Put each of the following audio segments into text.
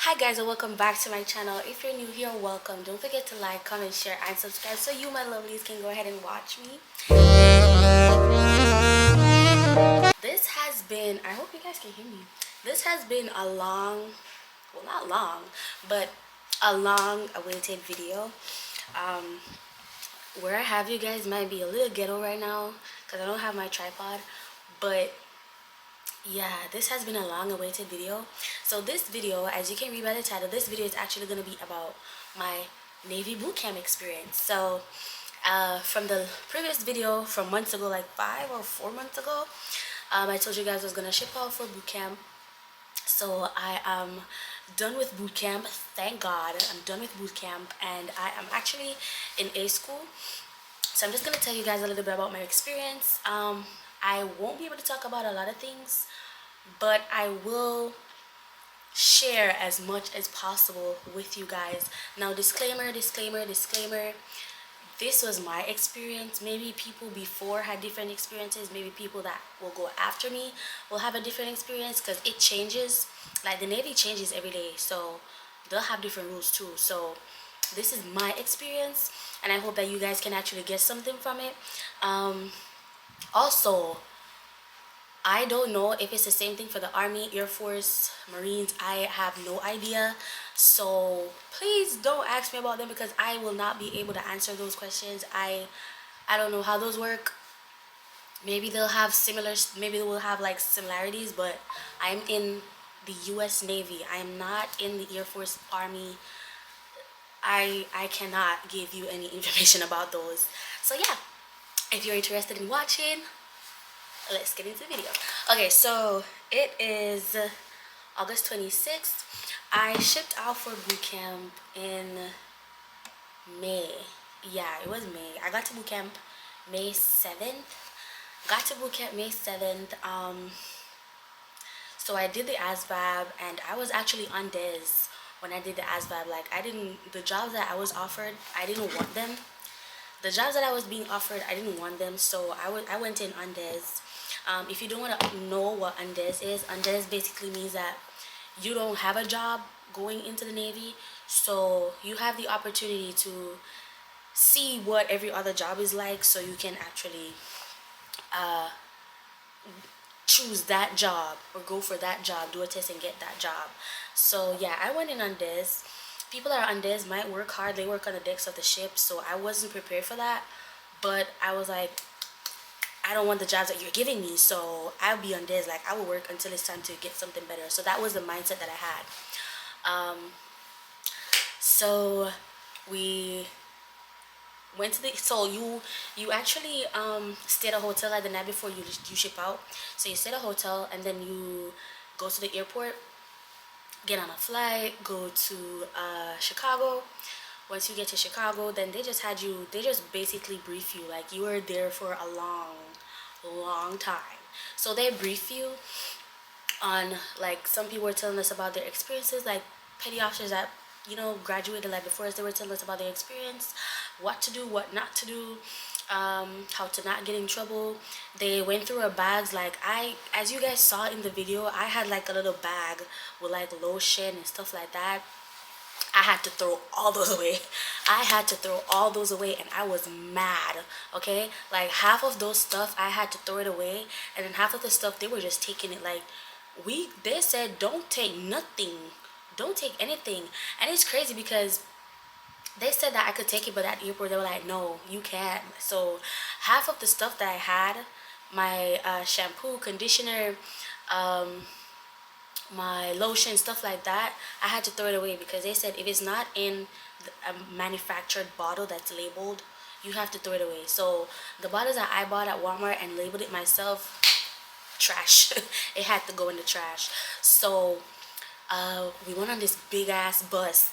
Hi guys, and welcome back to my channel. If you're new here, welcome. Don't forget to like, comment, share, and subscribe so you, my lovelies, can go ahead and watch me. This has been, I hope you guys can hear me. This has been a long, well, not long, but a long awaited video. Um, where I have you guys might be a little ghetto right now because I don't have my tripod, but yeah, this has been a long awaited video. So this video, as you can read by the title, this video is actually going to be about my Navy boot camp experience. So from the previous video from months ago, like 5 or 4 months ago, I told you guys I was going to ship out for boot camp. So I am done with boot camp. Thank God I'm done with boot camp, and I am actually in A school. So I'm just going to tell you guys a little bit about my experience. I won't be able to talk about a lot of things, but I will share as much as possible with you guys. Now, disclaimer, this was my experience. Maybe people before had different experiences. Maybe people that will go after me will have a different experience because it changes. Like the Navy changes every day, so they'll have different rules too. So this is my experience, and I hope that you guys can actually get something from it. Also, I don't know if it's the same thing for the Army, Air Force, Marines. I have no idea. So please don't ask me about them because I will not be able to answer those questions. I don't know how those work. Maybe they'll have similar, maybe they will have like similarities, but I'm in the US Navy. I'm not in the Air Force, Army. I cannot give you any information about those. So yeah, if you're interested in watching, let's get into the video. Okay, so it is August 26th. I shipped out for boot camp in May. Yeah, it was May. I got to boot camp May 7th. Got to boot camp May 7th. So I did the Asvab, and I was actually on DES when I did the Asvab. Like, the jobs that I was offered, I didn't want them. The jobs that I was being offered, I didn't want them, so I went in on DES. If you don't want to know what undes is, undes basically means that you don't have a job going into the Navy, so you have the opportunity to see what every other job is like, so you can actually choose that job or go for that job, do a test and get that job. So yeah, I went in on DES. People that are on DES might work hard. They work on the decks of the ship, so I wasn't prepared for that. But I was like, I don't want the jobs that you're giving me, so I'll be on DES. Like, I will work until it's time to get something better. So that was the mindset that I had. So we went to the, so you actually stay at a hotel like the night before you ship out. So you stay at a hotel, and then you go to the airport, get on a flight, go to Chicago. Once you get to Chicago, then they just basically brief you like you were there for a long time. So they brief you on, like, some people were telling us about their experiences, like petty officers that graduated like before us. They were telling us about their experience, what to do, what not to do, how to not get in trouble. They went through our bags. Like, as you guys saw in the video, I had like a little bag with like lotion and stuff like that. I had to throw all those away. I had to throw all those away, and I was mad. Okay, like half of those stuff I had to throw it away, and then half of the stuff they were just taking it. Like, they said don't take nothing, don't take anything. And it's crazy because they said that I could take it, but at the airport they were like, no, you can't. So half of the stuff that I had, my shampoo, conditioner, my lotion, stuff like that, I had to throw it away because they said if it's not in a manufactured bottle that's labeled, you have to throw it away. So the bottles that I bought at Walmart and labeled it myself, trash. It had to go in the trash. So we went on this big ass bus.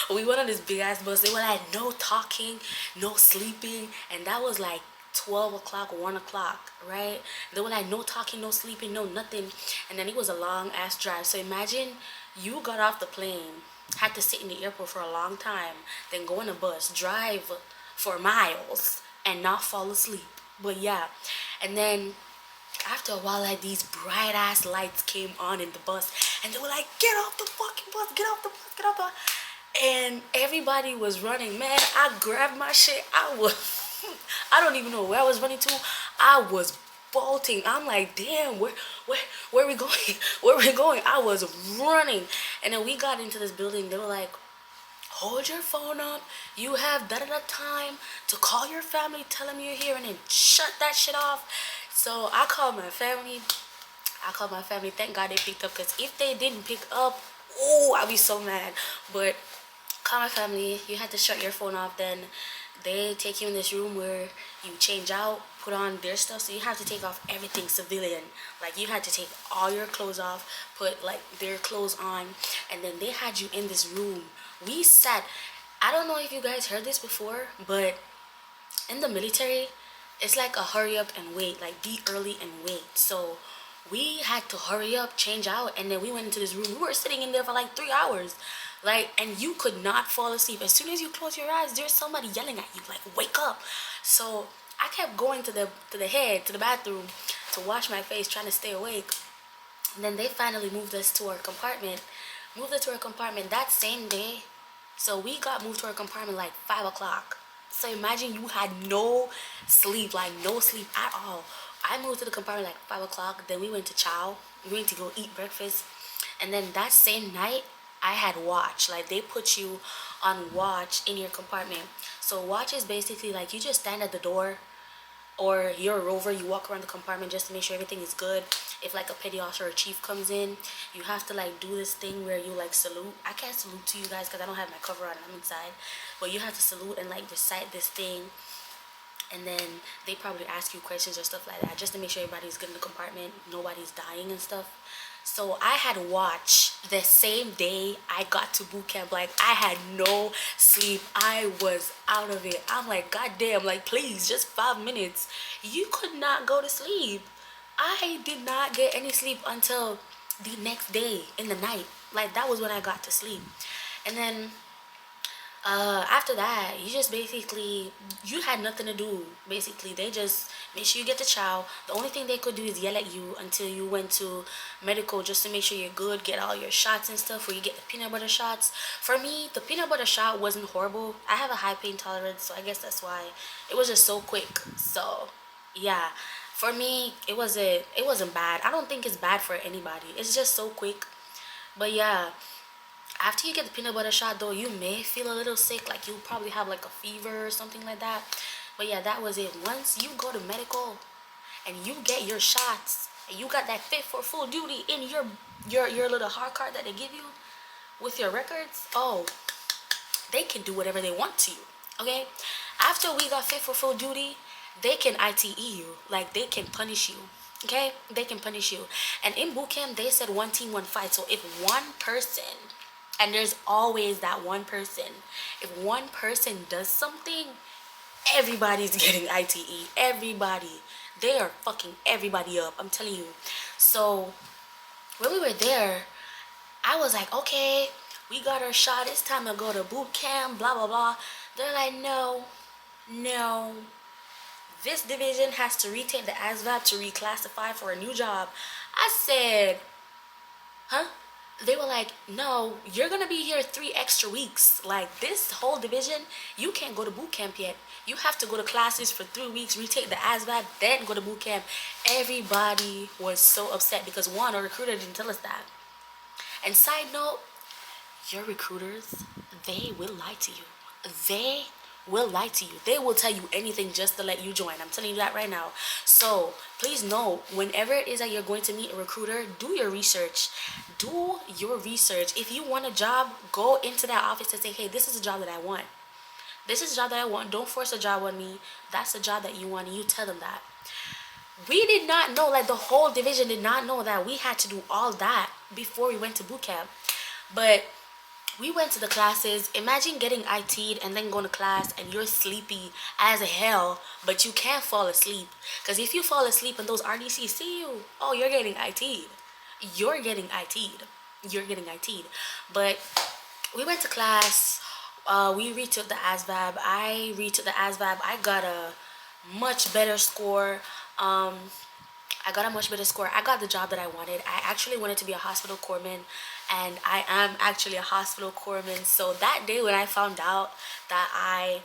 We went on this big ass bus. They were like, no talking, no sleeping, and that was like 12 o'clock, 1 o'clock, right? They were like, no talking, no sleeping, no nothing. And then it was a long ass drive. So imagine you got off the plane, had to sit in the airport for a long time, then go on a bus, drive for miles, and not fall asleep. But yeah, and then after a while, like, these bright ass lights came on in the bus, and they were like, get off the fucking bus, get off the bus, get off the bus. And everybody was running. Man, I grabbed my shit. I was, I don't even know where I was running to. I was bolting. I'm like, damn, where we going? Where we going? I was running. And then we got into this building. They were like, hold your phone up. You have da-da-da time to call your family, tell them you're here, and then shut that shit off. So I called my family. Thank God they picked up, because if they didn't pick up, oh, I'd be so mad. But call my family. You had to shut your phone off. Then they take you in this room where you change out, put on their stuff. So you have to take off everything civilian. Like, you had to take all your clothes off, put like their clothes on, and then they had you in this room. We sat, I don't know if you guys heard this before, but in the military, it's like a hurry up and wait, like be early and wait. So we had to hurry up, change out, and then we went into this room. We were sitting in there for like 3 hours. Like, and you could not fall asleep. As soon as you close your eyes, there's somebody yelling at you, like, wake up. So I kept going to the bathroom to wash my face, trying to stay awake. And then they finally moved us to our compartment. That same day. So we got moved to our compartment like 5 o'clock. So imagine you had no sleep, like no sleep at all. I moved to the compartment like 5 o'clock. Then we went to chow. We went to go eat breakfast. And then that same night, I had watch. Like, they put you on watch in your compartment. So watch is basically like you just stand at the door, or you're a rover, you walk around the compartment just to make sure everything is good. If like a petty officer or a chief comes in, you have to like do this thing where you like salute. I can't salute to you guys because I don't have my cover on, I'm inside. But you have to salute and like recite this thing. And then they probably ask you questions or stuff like that, just to make sure everybody's good in the compartment, nobody's dying and stuff. So I had watch the same day I got to boot camp. Like, I had no sleep. I was out of it. I'm like, God damn, like, please, just 5 minutes. You could not go to sleep. I did not get any sleep until the next day in the night. Like, that was when I got to sleep. And then after that, you just basically, you had nothing to do. Basically, they just make sure you get the chow. The only thing they could do is yell at you until you went to medical, just to make sure you're good, get all your shots and stuff, where you get the peanut butter shots. For me, the peanut butter shot wasn't horrible. I have a high pain tolerance, so I guess that's why it was just so quick. So yeah, for me, it wasn't bad. I don't think it's bad for anybody. It's just so quick. But yeah, after you get the peanut butter shot, though, you may feel a little sick. Like, you probably have like a fever or something like that. But yeah, that was it. Once you go to medical and you get your shots and you got that fit for full duty in your little hard card that they give you with your records, oh, they can do whatever they want to you. Okay? After we got fit for full duty, they can ITE you. Like, they can punish you. Okay? They can punish you. And in boot camp, they said 1 team, 1 fight. So if one person, and there's always that one person, if one person does something, everybody's getting ITE. Everybody. They are fucking everybody up. I'm telling you. So when we were there, I was like, okay, we got our shot. It's time to go to boot camp, blah, blah, blah. They're like, no. This division has to retake the Asvab to reclassify for a new job. I said, huh? They were like, no, you're gonna be here 3 extra weeks. Like, this whole division, you can't go to boot camp yet. You have to go to classes for 3 weeks, retake the ASVAB, then go to boot camp. Everybody was so upset because, one, our recruiter didn't tell us that. And side note, your recruiters, they will lie to you. They will lie to you. They will tell you anything just to let you join. I'm telling you that right now. So please know, whenever it is that you're going to meet a recruiter, do your research. Do your research. If you want a job, go into that office and say, hey, this is a job that I want. This is a job that I want. Don't force a job on me. That's the job that you want, and you tell them that. We did not know, like, the whole division did not know that we had to do all that before we went to boot camp. But we went to the classes. Imagine getting IT'd and then going to class and you're sleepy as hell, but you can't fall asleep. Because if you fall asleep and those RDCs see you, oh, you're getting IT'd. You're getting IT'd. You're getting IT'd. But we went to class. We retook the ASVAB. I retook the ASVAB. I got a much better score. I got a much better score. I got the job that I wanted. I actually wanted to be a hospital corpsman, and I am actually a hospital corpsman. So that day when I found out that I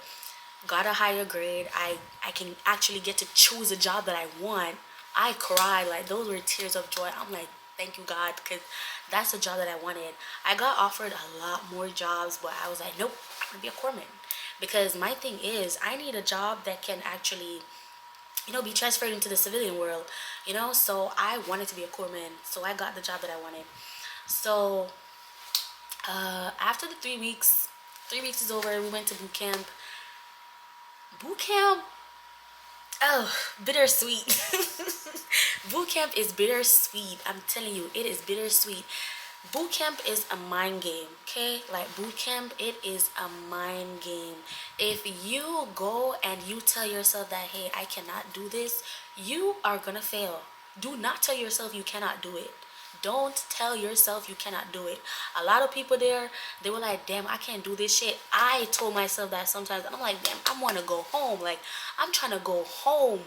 got a higher grade, I can actually get to choose a job that I want, I cried. Like, those were tears of joy. I'm like, thank you, God, because that's the job that I wanted. I got offered a lot more jobs, but I was like, nope, I'm gonna be a corpsman. Because my thing is, I need a job that can actually, be transferred into the civilian world, So I wanted to be a corpsman, so I got the job that I wanted. So after the 3 weeks, 3 weeks is over. We went to boot camp. Boot camp, oh, bittersweet. Boot camp is bittersweet. I'm telling you, it is bittersweet. Boot camp is a mind game, okay? Like, boot camp, it is a mind game. If you go and you tell yourself that, hey, I cannot do this, you are gonna fail. Do not tell yourself you cannot do it. Don't tell yourself you cannot do it. A lot of people there, they were like, damn, I can't do this shit. I told myself that sometimes. I'm like, damn, I want to go home. Like, I'm trying to go home.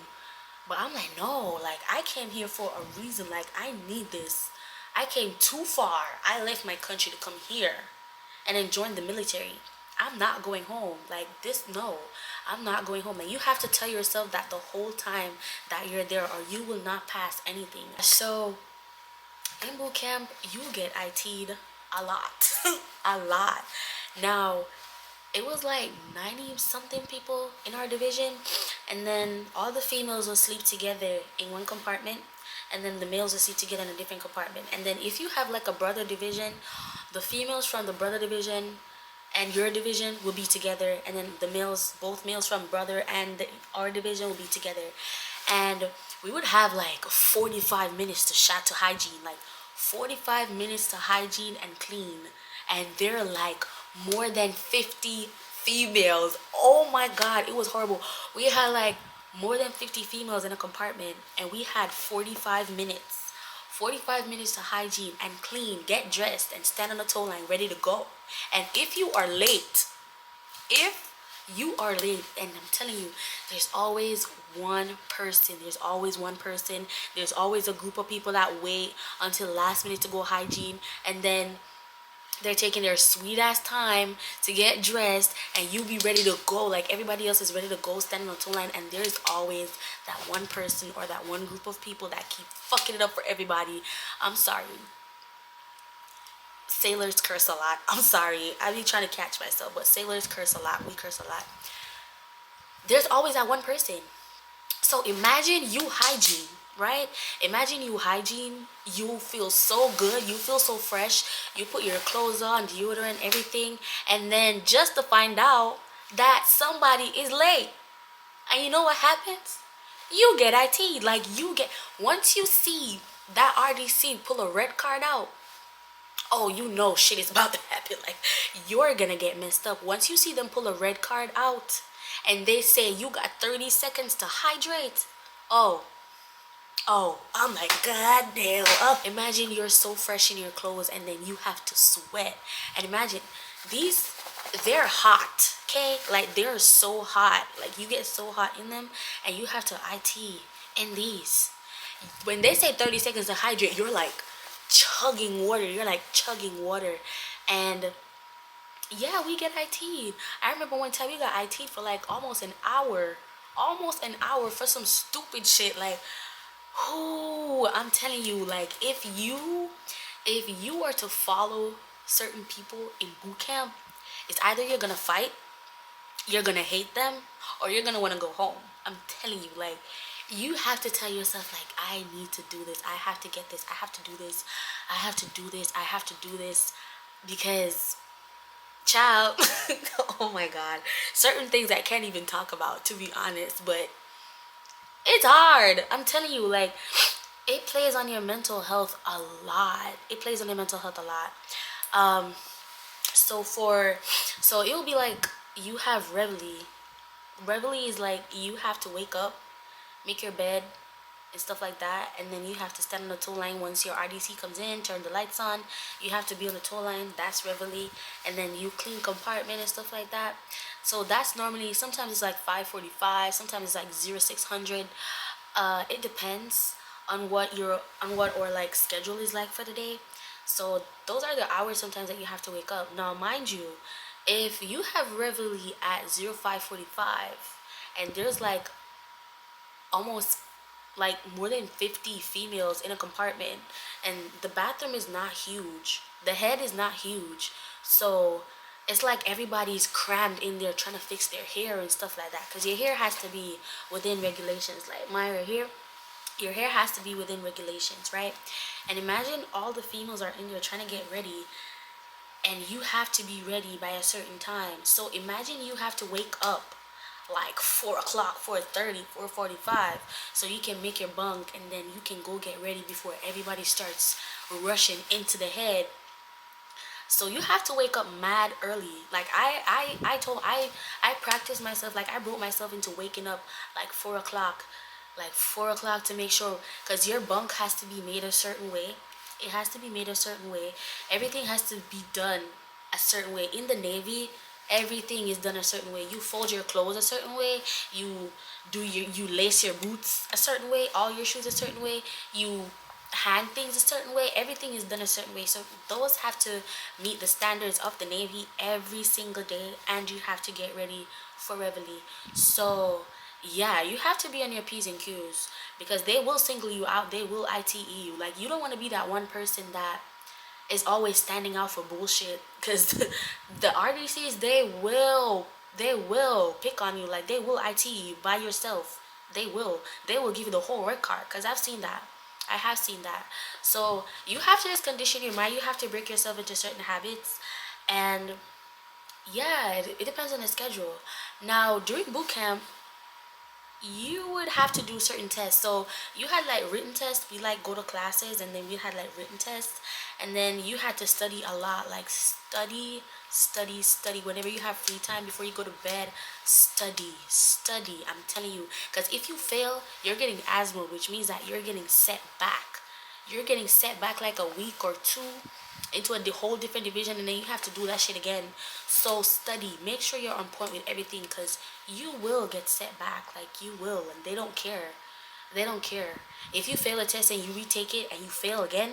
But I'm like, no, like, I came here for a reason. Like, I need this. I came too far. I left my country to come here and then join the military. I'm not going home. Like, this, no, I'm not going home. And you have to tell yourself that the whole time that you're there, or you will not pass anything. So in boot camp, you get IT'd a lot. A lot. Now, it was like 90 something people in our division, and then all the females will sleep together in one compartment, and then the males will sleep together in a different compartment. And then if you have like a brother division, the females from the brother division and your division will be together, and then the males, both males from brother and our division, will be together. And we would have like 45 minutes to hygiene, like 45 minutes to hygiene and clean. And they're like more than 50 females. Oh my God, it was horrible. We had like more than 50 females in a compartment, and we had 45 minutes. 45 minutes to hygiene and clean, get dressed, and stand on the tow line ready to go. And if you are late, and I'm telling you, there's always one person. There's always one person. There's always a group of people that wait until the last minute to go hygiene, and then they're taking their sweet ass time to get dressed, and you be ready to go. Like, everybody else is ready to go, standing on the tow line, and there's always that one person or that one group of people that keep fucking it up for everybody. I'm sorry. Sailors curse a lot. I'm sorry. I be trying to catch myself, but sailors curse a lot. We curse a lot. There's always that one person. So imagine you hygiene, right? Imagine you hygiene. You feel so good. You feel so fresh. You put your clothes on, deodorant, everything. And then just to find out that somebody is late. And you know what happens? You get IT. Like, once you see that RDC pull a red card out, oh, you know shit is about to happen. Like, you're gonna get messed up. Once you see them pull a red card out and they say you got 30 seconds to hydrate, oh, I'm like, God damn. Oh, imagine you're so fresh in your clothes and then you have to sweat. And imagine, they're hot, okay? Like, they're so hot. Like, you get so hot in them, and you have to IT in these. When they say 30 seconds to hydrate, you're like chugging water. And yeah, we get IT'd. I remember one time we got IT'd for like almost an hour for some stupid shit. Like, I'm telling you, like, if you are to follow certain people in boot camp, it's either you're gonna fight, you're gonna hate them, or you're gonna want to go home. I'm telling you, like, you have to tell yourself, like, I need to do this, I have to get this, I have to do this, I have to do this, I have to do this, because, child, oh my God, certain things I can't even talk about, to be honest, but it's hard. I'm telling you, like, it plays on your mental health a lot. So it will be like, you have Reveille. Reveille is like, you have to wake up, make your bed and stuff like that, and then you have to stand on the tow line. Once your RDC comes in, turn the lights on, you have to be on the tow line. That's Reveille. And then you clean compartment and stuff like that. So that's normally, sometimes it's like 5:45, sometimes it's like 0600. It depends on what or like schedule is like for the day. So those are the hours sometimes that you have to wake up. Now mind you, if you have reveille at 05:45 and there's like almost like more than 50 females in a compartment, and the bathroom is not huge, the head is not huge, so it's like everybody's crammed in there trying to fix their hair and stuff like that, because your hair has to be within regulations. Like Myra here, your hair has to be within regulations, right? And imagine all the females are in there trying to get ready, and you have to be ready by a certain time. So imagine you have to wake up like 4 o'clock, 4:30, 4:45, so you can make your bunk and then you can go get ready before everybody starts rushing into the head. So you have to wake up mad early. Like I practiced myself. Like I broke myself into waking up like 4 o'clock, like 4 o'clock, to make sure, because your bunk has to be made a certain way. It has to be made a certain way. Everything has to be done a certain way. In the Navy, everything is done a certain way. You fold your clothes a certain way. You lace your boots a certain way. All your shoes a certain way. You hang things a certain way. Everything is done a certain way. So those have to meet the standards of the Navy every single day, and you have to get ready for reveille. So yeah, you have to be on your P's and Q's, because they will single you out. They will ITE you. Like you don't want to be that one person that is always standing out for bullshit, because the RDCs, they will pick on you. Like they will IT you by yourself. They will give you the whole work card, because I've seen that. I have seen that. So you have to just condition your mind. You have to break yourself into certain habits, and yeah, it depends on the schedule. Now during boot camp, you would have to do certain tests. So you had like written tests. We like go to classes, and then we had like written tests, and then you had to study a lot. Like study, study, study. Whenever you have free time before you go to bed, study, study. I'm telling you, because if you fail, you're getting asthma, which means that you're getting set back. You're getting set back like a week or two into a whole different division, and then you have to do that shit again. So study, make sure you're on point with everything, because you will get set back. Like you will, and they don't care. They don't care if you fail a test and you retake it and you fail again.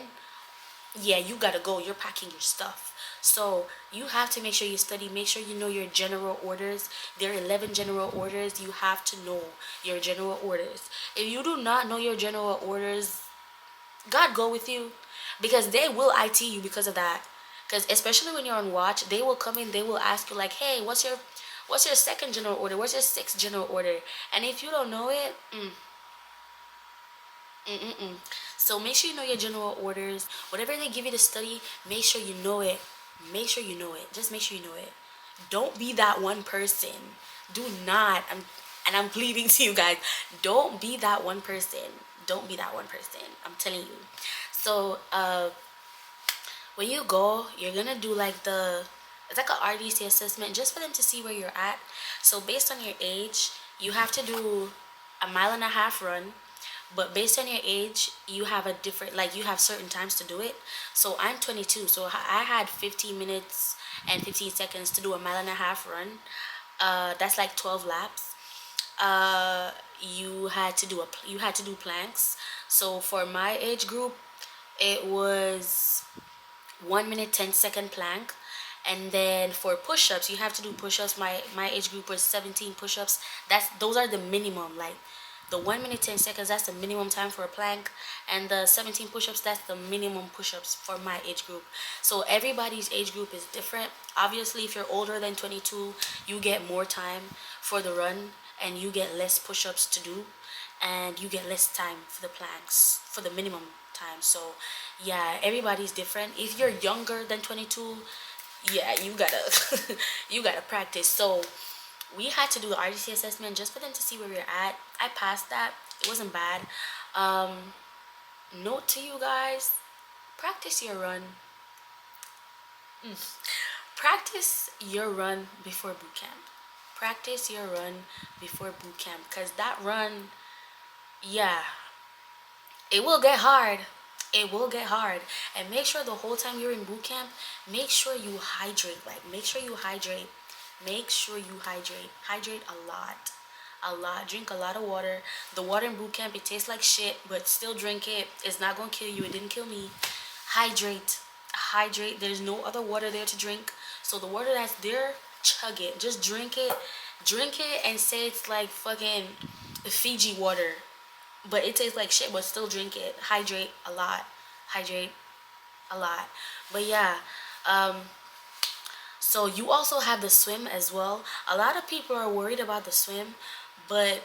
Yeah, you gotta go. You're packing your stuff. So you have to make sure you study. Make sure you know your general orders. There are 11 general orders. You have to know your general orders. If you do not know your general orders, God go with you, because they will IT you because of that. Because especially when you're on watch, they will come in, they will ask you like, hey, what's your second general order? What's your sixth general order? And if you don't know it, so make sure you know your general orders. Whatever they give you to study, make sure you know it. Make sure you know it. Just make sure you know it. Don't be that one person. Do not. I'm pleading to you guys. Don't be that one person. Don't be that one person. I'm telling you. So when you go, you're gonna do like it's like a RDC assessment, just for them to see where you're at. So based on your age, you have to do a 1.5 mile run. But based on your age, you have a different, like you have certain times to do it. So I'm 22, so I had 15 minutes and 15 seconds to do a 1.5 mile run. That's like 12 laps. You had to do planks. So for my age group, it was 1 minute 10-second plank. And then for push-ups, you have to do push-ups. My age group was 17 push-ups. Those are the minimum. Like the 1 minute 10 seconds, that's the minimum time for a plank, and the 17 push-ups, that's the minimum push-ups for my age group. So everybody's age group is different. Obviously, if you're older than 22, you get more time for the run, and you get less push-ups to do, and you get less time for the planks, for the minimum time. So yeah, everybody's different. If you're younger than 22, yeah, you gotta you gotta practice. So we had to do the RDC assessment just for them to see where we're at. I passed that. It wasn't bad. Note to you guys, practice your run. Practice your run before boot camp. Practice your run before boot camp, because that run, yeah, it will get hard. It will get hard. And make sure the whole time you're in boot camp, make sure you hydrate. Like make sure you hydrate. Make sure you hydrate. Hydrate a lot. A lot. Drink a lot of water. The water in boot camp, it tastes like shit, but still drink it. It's not gonna kill you. It didn't kill me. Hydrate. Hydrate. There's no other water there to drink. So the water that's there, chug it. Just drink it. Drink it and say it's like fucking Fiji water. But it tastes like shit, but still drink it. Hydrate a lot. Hydrate a lot. But yeah, so you also have the swim as well. A lot of people are worried about the swim, but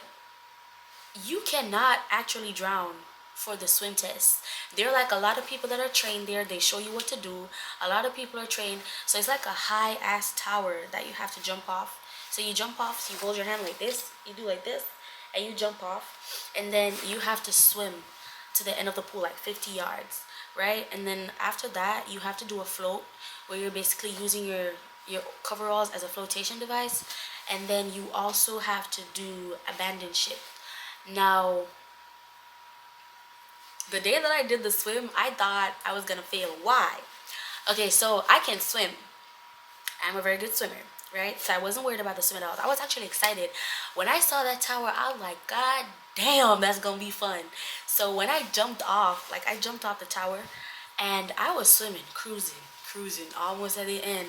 you cannot actually drown for the swim test. There are like a lot of people that are trained there. They show you what to do. A lot of people are trained. So it's like a high ass tower that you have to jump off. So you jump off, so you hold your hand like this, you do like this, and you jump off, and then you have to swim to the end of the pool, like 50 yards, right? And then after that, you have to do a float where you're basically using your coveralls as a flotation device, and then you also have to do abandon ship. Now, the day that I did the swim, I thought I was gonna fail. Why? Okay, so I can swim. I'm a very good swimmer, right? So I wasn't worried about the swim at all. I was actually excited. When I saw that tower, I was like, God damn, that's gonna be fun. So when I jumped off, like I jumped off the tower and I was swimming, cruising, almost at the end.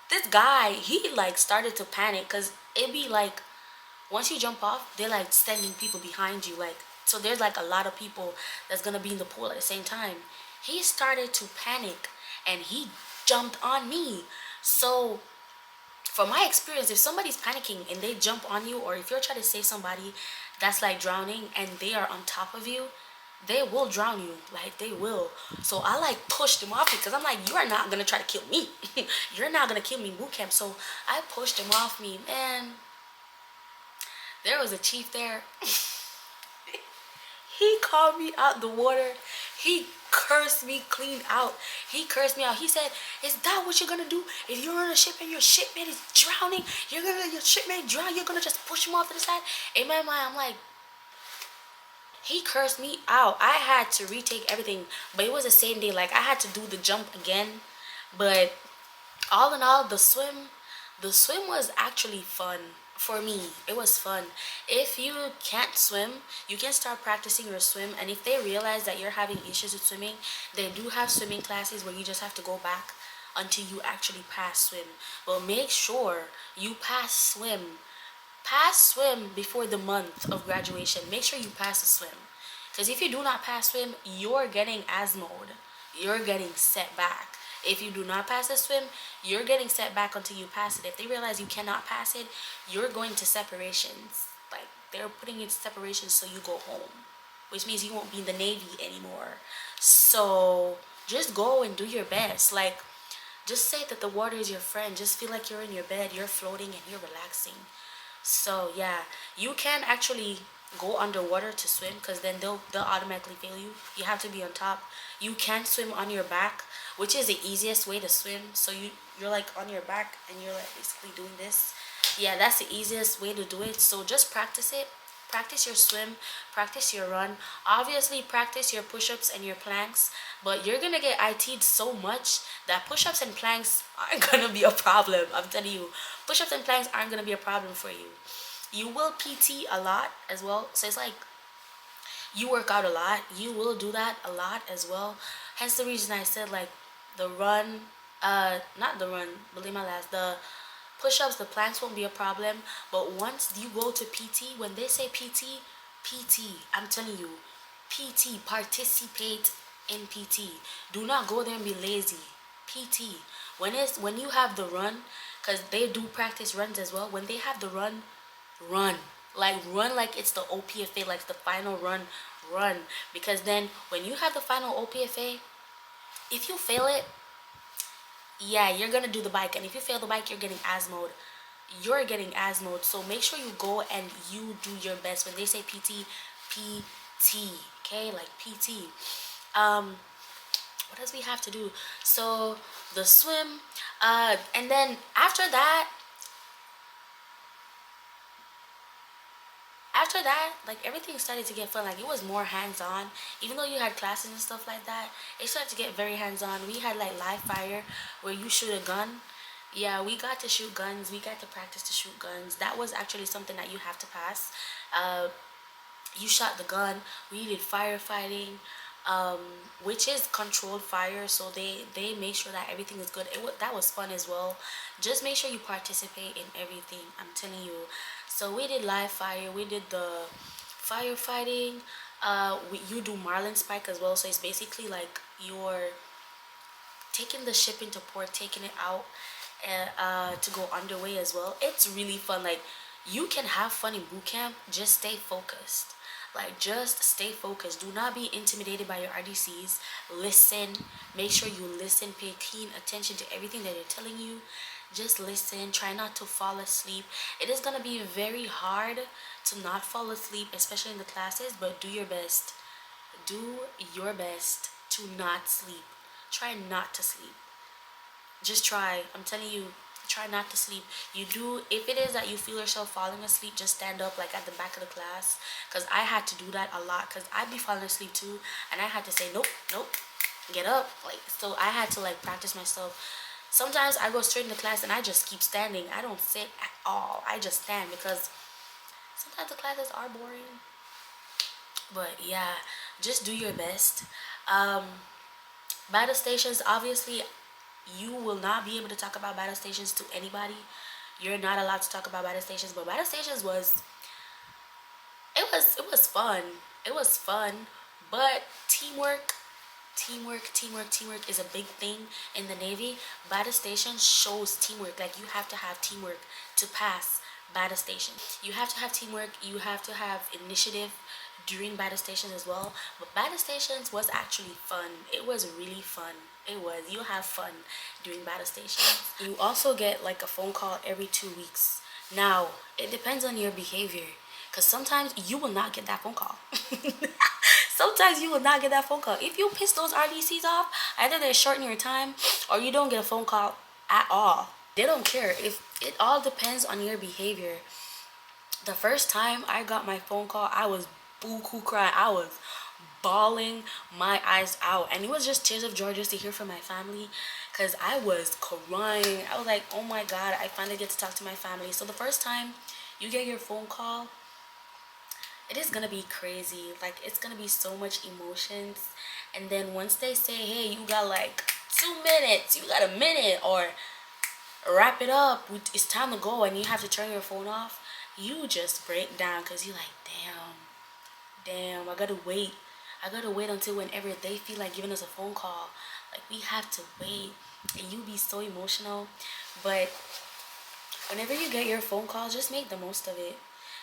This guy, he like started to panic because it be like once you jump off, they're like standing people behind you, like, so there's like a lot of people that's gonna be in the pool at the same time. He started to panic and he jumped on me. So from my experience, if somebody's panicking and they jump on you, or if you're trying to save somebody that's like drowning and they are on top of you, they will drown you. Like, they will. So I like pushed him off because I'm like, you are not gonna try to kill me. You're not gonna kill me in boot camp. So I pushed him off me. Man, there was a chief there. He called me out the water. He cursed me clean out. He cursed me out. He said, is that what you're gonna do? If you're on a ship and your shipmate is drowning, you're gonna let your shipmate drown, you're gonna just push him off to the side? In my mind, I'm like, he cursed me out. I had to retake everything, but it was the same day. Like, I had to do the jump again. But all in all, the swim was actually fun. For me, it was fun. If you can't swim, you can start practicing your swim. And if they realize that you're having issues with swimming, they do have swimming classes where you just have to go back until you actually pass swim. But make sure you pass swim before the month of graduation. Make sure you pass the swim, because if you do not pass swim, you're getting ASMO'd. You're getting set back. If you do not pass the swim, you're getting set back until you pass it. If they realize you cannot pass it, you're going to separations. Like, they're putting you to separations so you go home, which means you won't be in the Navy anymore. So just go and do your best. Like, just say that the water is your friend. Just feel like you're in your bed, you're floating, and you're relaxing. So yeah, you can actually go underwater to swim, because then they'll automatically fail you. You have to be on top. You can swim on your back, which is the easiest way to swim. So you're like on your back and you're like basically doing this. Yeah, that's the easiest way to do it. So just practice it. Practice your swim, practice your run. Obviously practice your push-ups and your planks, but you're gonna get IT'd so much that push-ups and planks aren't gonna be a problem. I'm telling you, push-ups and planks aren't gonna be a problem for you. You will PT a lot as well, so it's like you work out a lot. You will do that a lot as well. Hence the reason I said, like, the run, not the run, believe my last, the push-ups, the planks won't be a problem. But once you go to PT, when they say PT, I'm telling you, PT, participate in PT. Do not go there and be lazy. PT. When you have the run, because they do practice runs as well. When they have the run like it's the OPFA, like the final run. Because then when you have the final OPFA, if you fail it, yeah, you're gonna do the bike, and if you fail the bike, you're getting ASMO'd. So make sure you go and you do your best. When they say PT, okay, like PT. What else we have to do? So the swim, and then after that, like, everything started to get fun. Like, it was more hands-on. Even though you had classes and stuff like that, it started to get very hands-on. We had like live fire, where you shoot a gun Yeah, we got to shoot guns. We got to practice to shoot guns. That was actually something that you have to pass. Uh, you shot the gun. We did firefighting, um, which is controlled fire. So they make sure that everything is good. That was fun as well. Just make sure you participate in everything. I'm telling you. So we did live fire. We did the firefighting. You do marlin spike as well. So it's basically like you're taking the ship into port, taking it out to go underway as well. It's really fun. Like, you can have fun in boot camp. Just stay focused. Like, just stay focused. Do not be intimidated by your RDCs. Listen. Make sure you listen. Pay keen attention to everything that they're telling you. Just listen. Try not to fall asleep. It is gonna be very hard to not fall asleep, especially in the classes, but do your best. Do your best to not sleep. Try not to sleep. Just try. I'm telling you, try not to sleep. You do, if it is that you feel yourself falling asleep, just stand up like at the back of the class. Because I had to do that a lot, because I'd be falling asleep too, and I had to say nope, nope, get up. Like, so I had to like practice myself. Sometimes I go straight into class and I just keep standing. I don't sit at all. I just stand, because sometimes the classes are boring. But yeah, just do your best. um Battle stations, obviously, you will not be able to talk about battle stations to anybody. You're not allowed to talk about battle stations, but battle stations was, it was fun. It was fun, but teamwork is a big thing in the Navy. Battle station shows teamwork. Like, you have to have teamwork to pass battle station. You have to have teamwork. You have to have initiative during battle stations as well. But battle stations was actually fun. It was really fun. It was. You have fun during battle stations. You also get like a phone call every 2 weeks. Now, it depends on your behavior, because sometimes you will not get that phone call. Sometimes you will not get that phone call. If you piss those RDCs off, either they shorten your time or you don't get a phone call at all. They don't care. If it all depends on your behavior. The first time I got my phone call, I was boo-hoo crying. I was bawling my eyes out, and it was just tears of joy just to hear from my family, because I was crying. I was like, oh my god, I finally get to talk to my family. So the first time you get your phone call, it is gonna be crazy. Like, it's gonna be so much emotions. And then once they say, hey, you got like 2 minutes, you got a minute, or wrap it up, it's time to go, and you have to turn your phone off, you just break down, because you're like, damn, I gotta wait until whenever they feel like giving us a phone call. Like, we have to wait, and you be so emotional. But whenever you get your phone call, just make the most of it.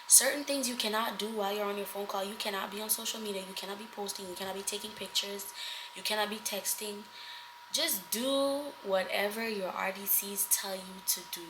Certain things you cannot do while you're on your phone call. You cannot be on social media. You cannot be posting. You cannot be taking pictures. You cannot be texting. Just do whatever your RDCs tell you to do.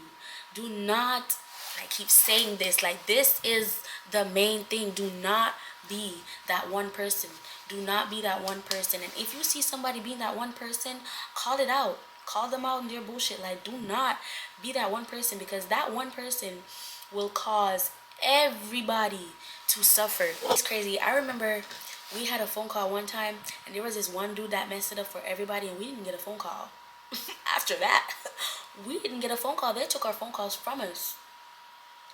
Do not, I keep saying this, like, this is the main thing. Do not be that one person. Do not be that one person. And if you see somebody being that one person, call it out. Call them out on their bullshit. Like, do not be that one person, because that one person will cause everybody to suffer. It's crazy. I remember we had a phone call one time, and there was this one dude that messed it up for everybody, and we didn't get a phone call. After that, we didn't get a phone call. They took our phone calls from us.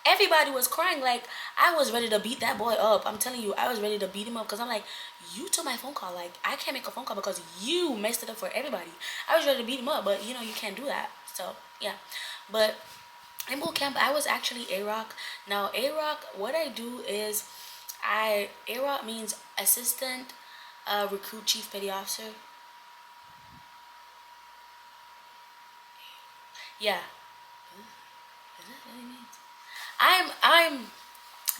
Everybody was crying. Like, I was ready to beat that boy up. I'm telling you, I was ready to beat him up, because I'm like, you took my phone call. Like, I can't make a phone call because you messed it up for everybody. I was ready to beat him up, but you know, you can't do that. So yeah. But in boot camp, I was actually AROC. Now, AROC, what I do is, AROC means Assistant Recruit Chief Petty Officer. Yeah. Is that what it means? I'm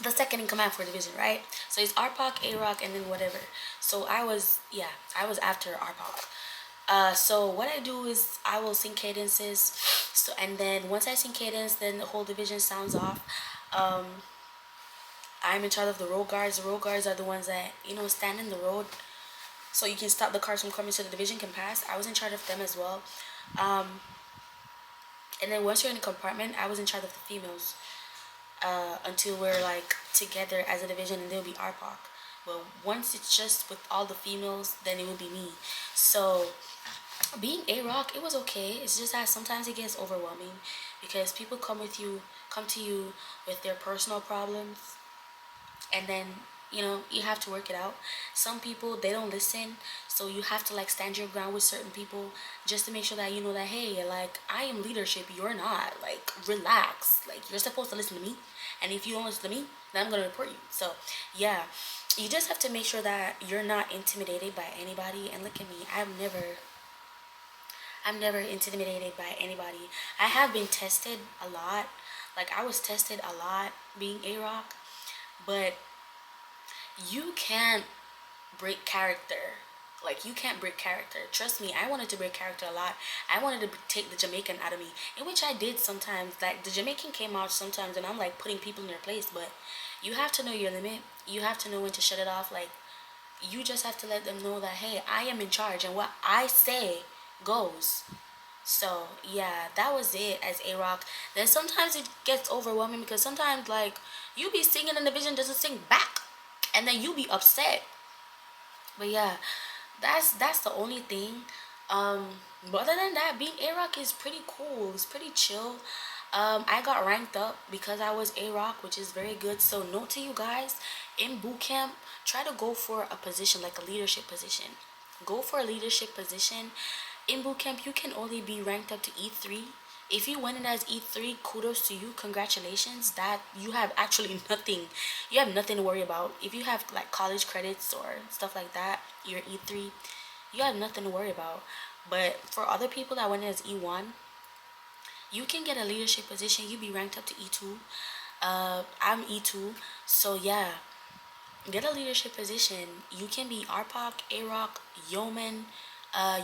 the second in command for division, right? So it's RPOC, AROC, and then whatever. So I was after RPOC. So what I do is I will sing cadences. So, and then once I sing cadence, then the whole division sounds off. I'm in charge of the road guards. The road guards are the ones that, you know, stand in the road so you can stop the cars from coming so the division can pass. I was in charge of them as well. And then once you're in the compartment, I was in charge of the females until we're like together as a division, and they'll be RPOC. But once it's just with all the females, then it will be me. So being A-Rock, it was okay. It's just that sometimes it gets overwhelming because people come to you with their personal problems, and then you have to work it out. Some people, they don't listen, so you have to like stand your ground with certain people just to make sure that you know that, hey, like, I am leadership, you're not. Like, relax. Like, you're supposed to listen to me, and if you don't listen to me, then I'm gonna report you. So yeah, you just have to make sure that you're not intimidated by anybody. And look at me, I'm never intimidated by anybody. I have been tested a lot. Like, I was tested a lot being A-Rock, but you can't break character. Like, you can't break character. Trust me, I wanted to break character a lot. I wanted to take the Jamaican out of me, in which I did sometimes. Like, the Jamaican came out sometimes, and I'm like putting people in their place. But you have to know your limit. You have to know when to shut it off. Like, you just have to let them know that, hey, I am in charge, and what I say goes. So yeah, that was it as A-Rock. Then sometimes it gets overwhelming because sometimes, like, you be singing and the vision doesn't sing back, and then you be upset. But yeah, that's the only thing. But other than that, being A-Rock is pretty cool. It's pretty chill. I got ranked up because I was A-Rock, which is very good. So note to you guys, in boot camp, try to go for a position like a leadership position. Go for a leadership position. In boot camp, you can only be ranked up to E3. If you win it as E3, kudos to you, congratulations. That you have actually nothing. You have nothing to worry about. If you have like college credits or stuff like that, you're E3. You have nothing to worry about. But for other people that went as E1, you can get a leadership position. You be ranked up to E2. I'm E2, so yeah, get a leadership position. You can be RPOC, A-Rock, Yeoman.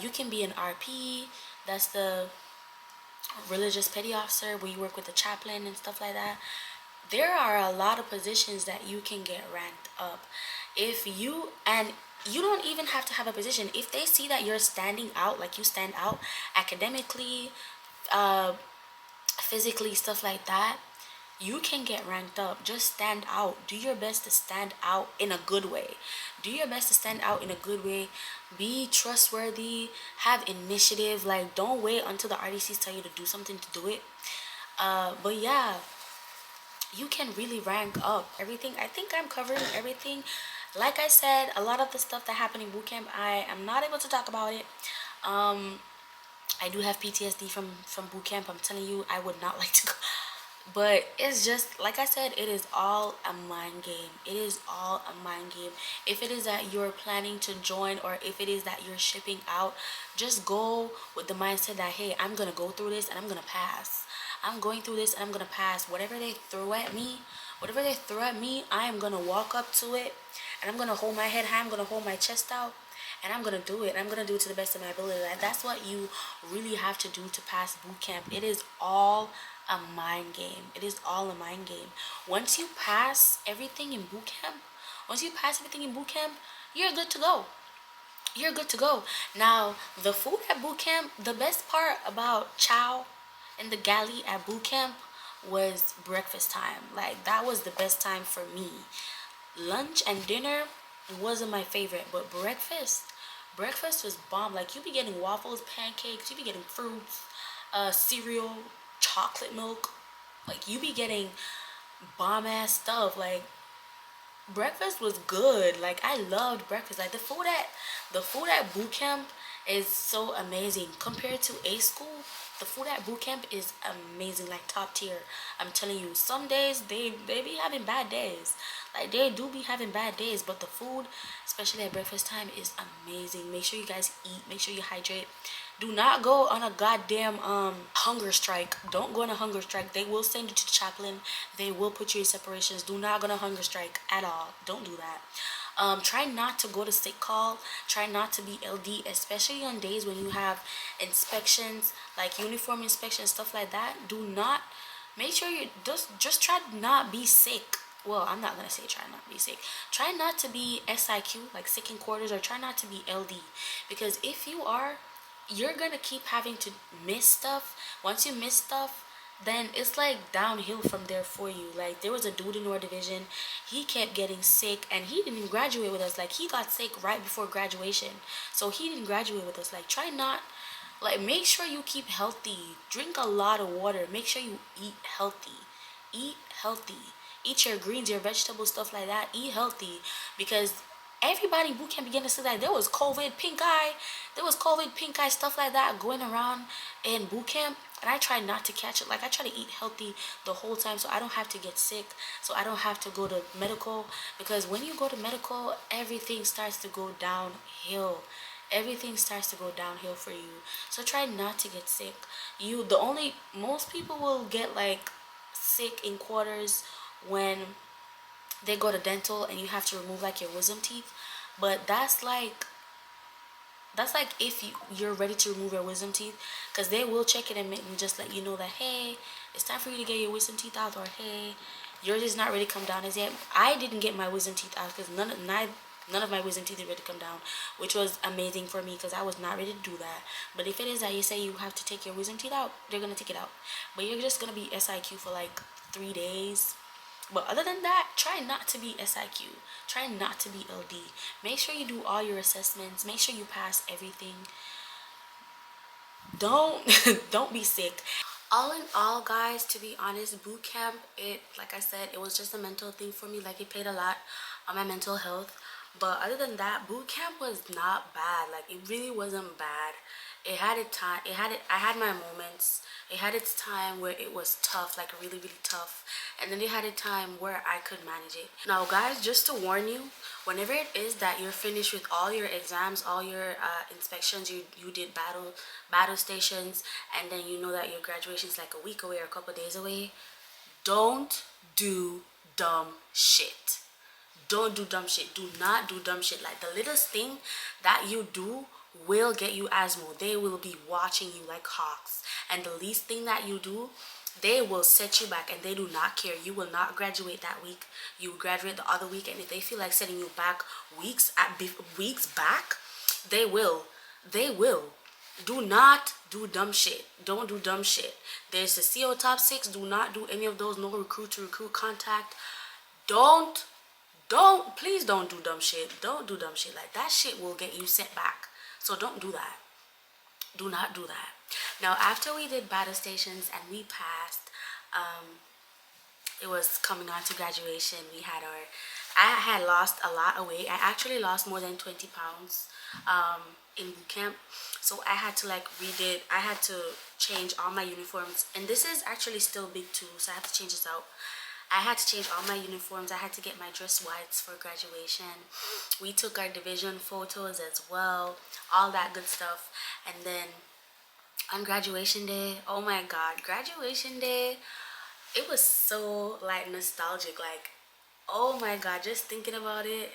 You can be an RP. That's the religious petty officer, where you work with the chaplain and stuff like that. There are a lot of positions that you can get ranked up. If you, and you don't even have to have a position. If they see that you're standing out, like you stand out academically, uh, physically, stuff like that, you can get ranked up. Just stand out. Do your best to stand out in a good way. Do your best to stand out in a good way. Be trustworthy. Have initiative. Like, don't wait until the RDCs tell you to do something to do it. But yeah, you can really rank up everything. I think I'm covering everything. Like I said, a lot of the stuff that happened in bootcamp, I am not able to talk about it. I do have PTSD from boot camp. I'm telling you, I would not like to go. But it's just, like I said, it is all a mind game. It is all a mind game. If it is that you're planning to join, or if it is that you're shipping out, just go with the mindset that, hey, I'm going to go through this and I'm going to pass. I'm going through this and I'm going to pass. Whatever they throw at me, I am going to walk up to it, and I'm going to hold my head high. I'm going to hold my chest out, and I'm gonna do it. I'm gonna do it to the best of my ability. That's what you really have to do to pass boot camp. It is all a mind game. It is all a mind game. Once you pass everything in boot camp, you're good to go. You're good to go. Now, the food at boot camp, the best part about chow and the galley at boot camp was breakfast time. Like, that was the best time for me. Lunch and dinner wasn't my favorite, but breakfast was bomb. Like, you be getting waffles, pancakes, you be getting fruits, cereal, chocolate milk. Like, you be getting bomb ass stuff. Like, breakfast was good. Like, I loved breakfast. Like, the food at boot camp is so amazing compared to A school. The food at boot camp is amazing, like top tier. I'm telling you, some days they be having bad days. Like, they do be having bad days, but the food, especially at breakfast time, is amazing. Make sure you guys eat. Make sure you hydrate. Do not go on a goddamn hunger strike. Don't go on a hunger strike. They will send you to the chaplain. They will put you in separations. Do not go on a hunger strike at all. Don't do that. Try not to go to sick call. Try not to be LD, especially on days when you have inspections, like uniform inspections, stuff like that. Do not, make sure you just try to not be sick. Well, I'm not gonna say try not to be sick. Try not to be SIQ, like sick in quarters, or try not to be LD, because if you are, you're gonna keep having to miss stuff. Once you miss stuff, then it's like downhill from there for you. Like, there was a dude in our division, he kept getting sick, and he didn't even graduate with us. Like, he got sick right before graduation, so he didn't graduate with us. Like, try not Like, make sure you keep healthy. Drink a lot of water. Make sure you eat healthy. Eat healthy. Eat your greens, your vegetables, stuff like that. Eat healthy. Because everybody in boot camp began to say that there was COVID, pink eye. There was COVID, pink eye, stuff like that going around in boot camp. And I try not to catch it. Like, I try to eat healthy the whole time so I don't have to get sick. So I don't have to go to medical. Because when you go to medical, everything starts to go downhill. Everything starts to go downhill for you. So try not to get sick. Most people will get like sick in quarters when they go to dental and you have to remove like your wisdom teeth. But that's like if you're ready to remove your wisdom teeth, because they will check it and just let you know that, hey, it's time for you to get your wisdom teeth out, or hey, yours is not ready to come down as yet. I didn't get my wisdom teeth out because none of my wisdom teeth are ready to come down, which was amazing for me because I was not ready to do that. But if it is that you say you have to take your wisdom teeth out, they're gonna take it out, but you're just gonna be SIQ for like 3 days. But other than that, try not to be SIQ. Try not to be LD. Make sure you do all your assessments. Make sure you pass everything. Don't don't be sick. All in all, guys, to be honest, boot camp, it, like I said, it was just a mental thing for me. Like, it played a lot on my mental health. But other than that, boot camp was not bad. Like, it really wasn't bad. It had its time. I had my moments. It had its time where it was tough, like really, really tough. And then it had a time where I could manage it. Now, guys, just to warn you, whenever it is that you're finished with all your exams, all your inspections, you did battle stations, and then you know that your graduation is like a week away or a couple days away, don't do dumb shit. Don't do dumb shit. Do not do dumb shit. Like, the littlest thing that you do will get you asthma. They will be watching you like hawks. And the least thing that you do, they will set you back, and they do not care. You will not graduate that week. You will graduate the other week, and if they feel like setting you back weeks back, they will. They will. Do not do dumb shit. Don't do dumb shit. There's the CO top 6. Do not do any of those. No recruit to recruit contact. Please don't do dumb shit. Don't do dumb shit. Like, that shit will get you set back. So don't do that. Do not do that. Now, after we did battle stations and we passed, it was coming on to graduation. I had lost a lot of weight. I actually lost more than 20 pounds in boot camp. So I had to I had to change all my uniforms. And this is actually still big too, so I have to change this out. I had to change all my uniforms. I had to get my dress whites for graduation. We took our division photos as well, all that good stuff. And then on graduation day, oh my god, graduation day, it was so like nostalgic. Like, oh my god, just thinking about it,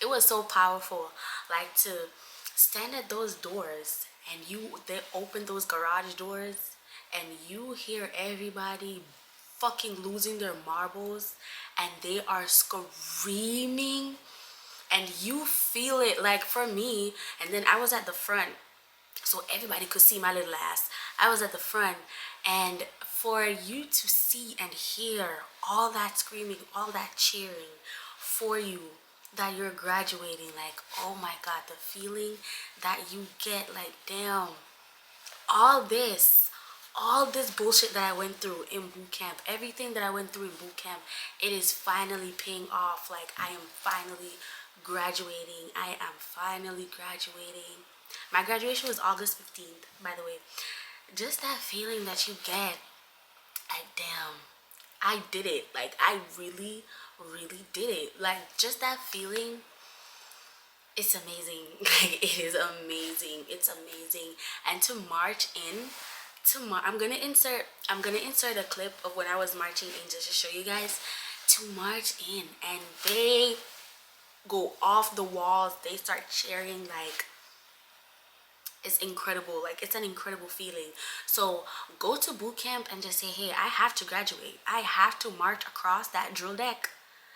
it was so powerful. Like, to stand at those doors and they open those garage doors and you hear everybody fucking losing their marbles and they are screaming and you feel it. Like, for me, and then I was at the front so everybody could see my little ass. I was at the front, and for you to see and hear all that screaming, all that cheering for you that you're graduating, like, oh my god, the feeling that you get, like, damn, all this bullshit that I went through in boot camp, everything that I went through in boot camp, it is finally paying off. Like, I am finally graduating. I am finally graduating. My graduation was August 15th, by the way. Just that feeling that you get, like, damn, I did it. Like, I really, really did it. Like, just that feeling, it's amazing. Like, it is amazing. It's amazing. And to march in, I'm gonna insert a clip of when I was marching in just to show you guys. To march in and they go off the walls, they start cheering, like, it's incredible. Like, it's an incredible feeling. So go to boot camp and just say, hey, I have to graduate. I have to march across that drill deck.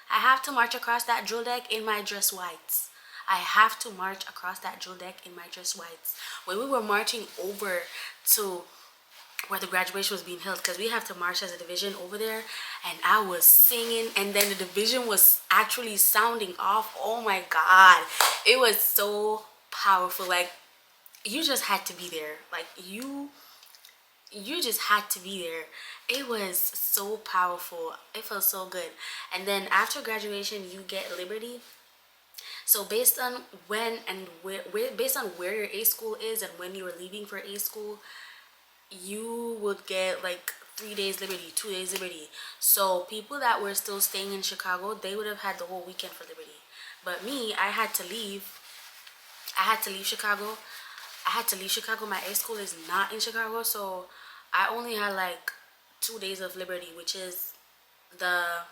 I have to march across that drill deck in my dress whites. I have to march across that drill deck in my dress whites. When we were marching over to where the graduation was being held, because we have to march as a division over there, and I was singing, and then the division was actually sounding off. Oh my god, it was so powerful. Like, you just had to be there. Like you just had to be there. It was so powerful. It felt so good. And then after graduation, you get Liberty. So based on when and based on where your A school is and when you were leaving for A school, you would get like 3 days Liberty, 2 days Liberty. So people that were still staying in Chicago, they would have had the whole weekend for Liberty. But me, I had to leave. I had to leave Chicago. I had to leave Chicago. My A school is not in Chicago, so I only had like 2 days of Liberty, which is the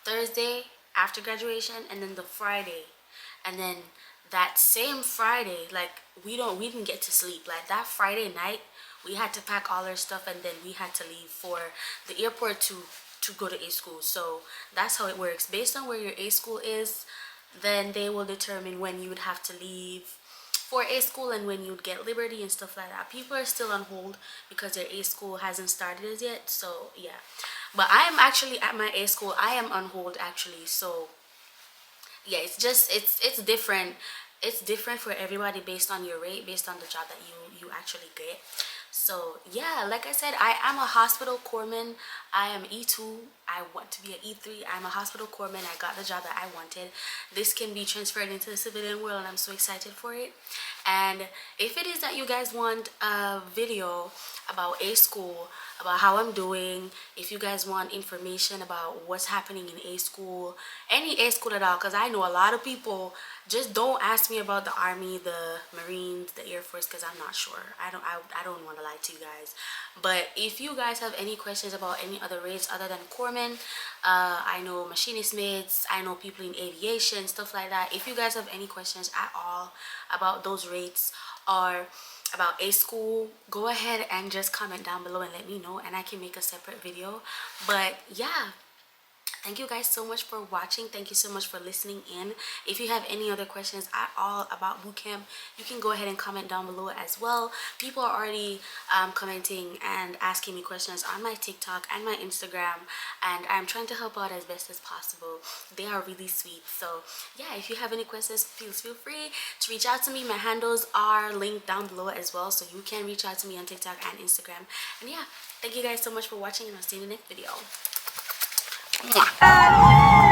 Thursday after graduation and then the Friday. And then that same Friday, like we didn't get to sleep. Like that Friday night, we had to pack all our stuff and then we had to leave for the airport to go to A school. So that's how it works. Based on where your A school is, then they will determine when you would have to leave for A school and when you'd get Liberty and stuff like that. People are still on hold because their A school hasn't started as yet. So yeah, but I am actually at my A school. I am on hold actually. So yeah, it's just it's different. It's different for everybody based on your rate, based on the job that you actually get. So yeah, like I said, I am a hospital corpsman. I am E2. I want to be an E3. I'm a hospital corpsman. I got the job that I wanted. This can be transferred into the civilian world and I'm so excited for it. And if it is that you guys want a video about A school, about how I'm doing, if you guys want information about what's happening in A school, any A school at all, because I know a lot of people just don't ask me about the Army, the Marines, the Air Force, because I'm not sure. I don't want to lie to you guys. But if you guys have any questions about any other rates other than corpsmen, I know machinist mates, I know people in aviation, stuff like that. If you guys have any questions at all about those rates or about A school, go ahead and just comment down below and let me know and I can make a separate video. But yeah, thank you guys so much for watching. Thank you so much for listening in. If you have any other questions at all about bootcamp, you can go ahead and comment down below as well. People are already commenting and asking me questions on my TikTok and my Instagram, and I'm trying to help out as best as possible. They are really sweet. So yeah, if you have any questions, please feel free to reach out to me. My handles are linked down below as well, so you can reach out to me on TikTok and Instagram. And yeah, thank you guys so much for watching and I'll see you in the next video. Mwah.